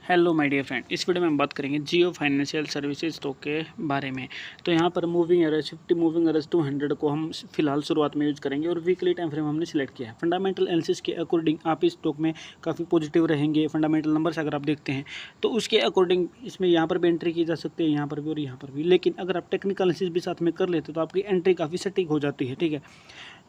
Hello my dear friend, इस video में हम बात करेंगे जियो फाइनेंशियल सर्विसेज स्टॉक के बारे में। तो यहाँ पर मूविंग एवरेज 50 मूविंग एवरेज 200 को हम फिलहाल शुरुआत में यूज़ करेंगे और वीकली टाइम फ्रेम हमने सिलेक्ट किया है। फंडामेंटल एनालिसिस के अकॉर्डिंग आप इस स्टॉक में काफ़ी पॉजिटिव रहेंगे। फंडामेंटल नंबर्स अगर आप देखते हैं तो उसके अकॉर्डिंग इसमें यहाँ पर भी एंट्री की जा सकती है, यहाँ पर भी और यहाँ पर भी। लेकिन अगर आप टेक्निकल एनालिसिस भी साथ में कर लेते तो आपकी एंट्री काफ़ी सटीक हो जाती है। ठीक है,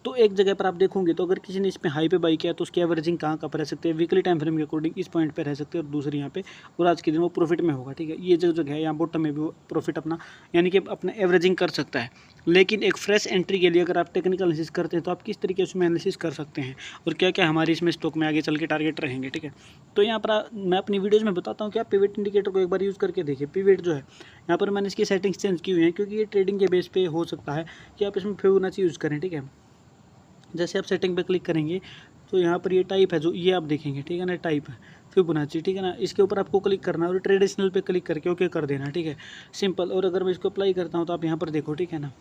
तो एक जगह पर आप देखोगे तो अगर किसी ने इसमें हाई पे बाई किया तो उसकी एवरेजिंग कहाँ पर रह सकते हैं, वीकली टाइम फ्रेम के अकॉर्डिंग इस पॉइंट पे रह सकते हैं और दूसरी यहाँ पे, और आज के दिन वो प्रॉफिट में होगा। ठीक है, ये जो जगह है यहाँ बॉटम में भी वो प्रॉफिट अपना यानी कि अपना एवरेजिंग कर सकता है। लेकिन एक फ्रेश एंट्री के लिए अगर आप टेक्निकल एनालिसिस करते हैं तो आप किस तरीके से उसमें एनालिसिस कर सकते हैं और क्या क्या हमारी इसमें स्टॉक में आगे चल के टारगेट रहेंगे। ठीक है, तो यहाँ पर मैं अपनी वीडियोज़ में बताता हूँ कि आप पिवट इंडिकेटर को एक बार यूज़ करके देखिए। पिवट जो है यहाँ पर मैंने इसकी सेटिंग्स चेंज की हुई हैं क्योंकि ये ट्रेडिंग के बेस पे हो सकता है कि आप इसमें फिबोनाची यूज़ करें। ठीक है, जैसे आप सेटिंग पे क्लिक करेंगे तो यहाँ पर ये टाइप है जो ये आप देखेंगे। ठीक है ना, टाइप है फिबोनाची। ठीक है ना, इसके ऊपर आपको क्लिक करना है और ट्रेडिशनल पे क्लिक करके ओके कर देना। ठीक है, सिंपल। और अगर मैं इसको अप्लाई करता हूँ तो आप यहाँ पर देखो। ठीक है ना,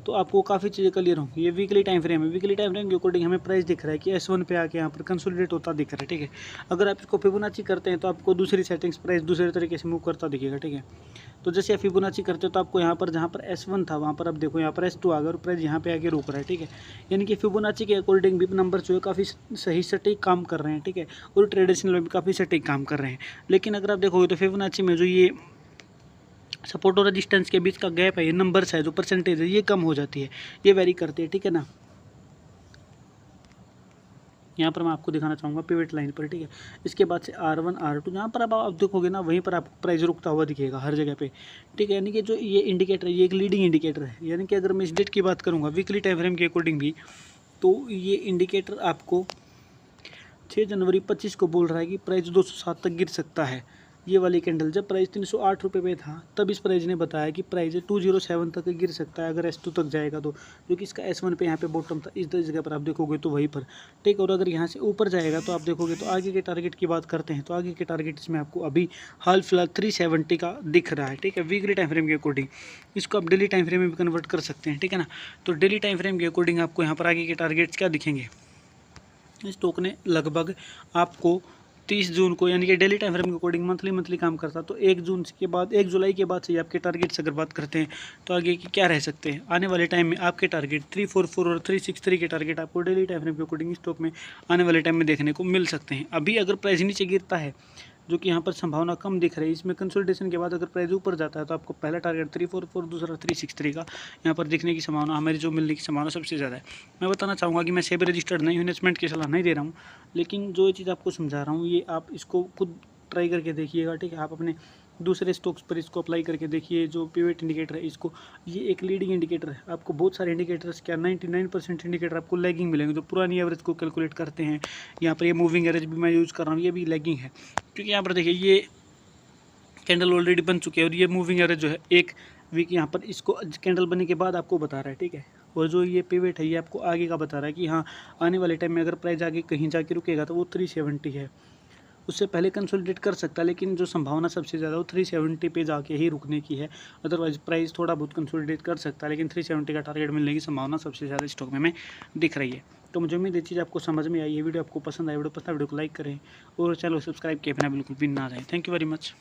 तो आपको काफ़ी चीज़ें क्लियर होंगी। ये वीकली टाइम फ्रेम है, वीकली टाइम फ्रेम के अकॉर्डिंग हमें प्राइस दिख रहा है कि S1 पे आके यहाँ पर कंसोलिडेट होता दिख रहा है। ठीक है, अगर आप इसको फिबोनाची करते हैं तो आपको दूसरी सेटिंग्स प्राइस दूसरे तरीके से मूव करता दिखेगा। ठीक है, तो जैसे आप फिबोनाची करते हो तो आपको यहाँ पर जहाँ पर S1 था वहाँ पर आप देखो यहाँ पर S2 आ गया और प्राइस यहाँ पे आके रुक रहा है। ठीक है, यानी कि फिबोनाची के अकॉर्डिंग भी नंबर जो है काफ़ी सही सटीक काम कर रहे हैं। ठीक है, और ट्रेडिशनल में भी काफ़ी सटीक काम कर रहे हैं। लेकिन अगर आप देखोगे तो फिबोनाची में जो ये सपोर्ट और रेजिस्टेंस के बीच का गैप है, ये नंबर्स है, जो परसेंटेज है, ये कम हो जाती है, ये वेरी करती है। ठीक है ना, यहाँ पर मैं आपको दिखाना चाहूँगा पिवट लाइन पर। ठीक है, इसके बाद से R1 R2 यहाँ पर अब आप देखोगे ना वहीं पर आपको प्राइस रुकता हुआ दिखेगा हर जगह पे। ठीक है, यानी कि जो ये इंडिकेटर है ये एक लीडिंग इंडिकेटर है। यानी कि अगर मैं इस डेट की बात करूँगा वीकली टाइम फ्रेम के अकॉर्डिंग भी, तो ये इंडिकेटर आपको 6 जनवरी 25 को बोल रहा है कि प्राइस 207 तक गिर सकता है। ये वाली कैंडल जब प्राइस 308 रुपये पे था तब इस प्राइस ने बताया कि प्राइस 207 तक गिर सकता है अगर S2 तक जाएगा तो, जो कि इसका S1 पे यहाँ पे बॉटम था। इस जगह पर आप देखोगे तो वहीं पर। ठीक, और अगर यहाँ से ऊपर जाएगा तो आप देखोगे तो आगे के टारगेट की बात करते हैं तो आगे के टारगेट इसमें आपको अभी हाल फिलहाल 370 का दिख रहा है। ठीक है, वीकली टाइम फ्रेम के अकॉर्डिंग इसको आप डेली टाइम फ्रेम में भी कन्वर्ट कर सकते हैं। ठीक है ना, तो डेली टाइम फ्रेम के अकॉर्डिंग आपको यहाँ पर आगे के टारगेट्स क्या दिखेंगे। स्टॉक ने लगभग आपको 30 जून को, यानी कि डेली टाइम फ्रेम के अकॉर्डिंग मंथली काम करता, तो 1 जून के बाद 1 जुलाई के बाद से आपके टारगेट्स अगर बात करते हैं तो आगे की क्या रह सकते हैं। आने वाले टाइम में आपके टारगेट 344 और 363 के टारगेट आपको डेली टाइम फ्रेम के अकॉर्डिंग स्टॉक में आने वाले टाइम में देखने को मिल सकते हैं। अभी अगर प्राइस नीचे गिरता है, जो कि यहाँ पर संभावना कम दिख रही है, इसमें कंसोलिडेशन के बाद अगर प्राइस ऊपर जाता है तो आपको पहला टारगेट 344, दूसरा 363 का यहाँ पर दिखने की संभावना, हमारी जो मिलने की संभावना सबसे ज़्यादा है। मैं बताना चाहूँगा कि मैं सेबी रजिस्टर्ड नहीं हूँ, इन्वेस्टमेंट की सलाह नहीं दे रहा हूँ, लेकिन जो ये चीज़ आपको समझा रहा हूँ ये आप इसको खुद ट्राई करके देखिएगा। ठीक है, आप अपने दूसरे स्टॉक्स पर इसको अप्लाई करके देखिए। जो पिवट इंडिकेटर है इसको, ये एक लीडिंग इंडिकेटर है। आपको बहुत सारे इंडिकेटर्स, क्या 99% इंडिकेटर आपको लैगिंग मिलेंगे जो पुरानी एवरेज को कैलकुलेट करते हैं। यहाँ पर ये मूविंग एवरेज भी मैं यूज़ कर रहा हूँ, ये भी लैगिंग है क्योंकि यहाँ पर देखिए ये कैंडल ऑलरेडी बन चुके हैं और ये मूविंग एवरेज जो है एक वीक यहाँ पर इसको कैंडल बनने के बाद आपको बता रहा है। ठीक है, और जो ये पिवट है ये आपको आगे का बता रहा है कि हाँ आने वाले टाइम में अगर प्राइस आगे कहीं जाके रुकेगा तो वो 370 है, उससे पहले कंसोलिडेट कर सकता है, लेकिन जो संभावना सबसे ज़्यादा वो 370 पे जाके ही रुकने की है। अदरवाइज प्राइस थोड़ा बहुत कंसोलिडेट कर सकता है, लेकिन 370 का टारगेट मिलने की संभावना सबसे ज़्यादा स्टॉक में हमें दिख रही है। तो मुझे उम्मीद है चीज़ आपको समझ में आई। ये वीडियो आपको पसंद आई, वीडियो को लाइक करें और चैनल को सब्सक्राइब किए बिना बिल्कुल भी ना जाए। Thank you very much.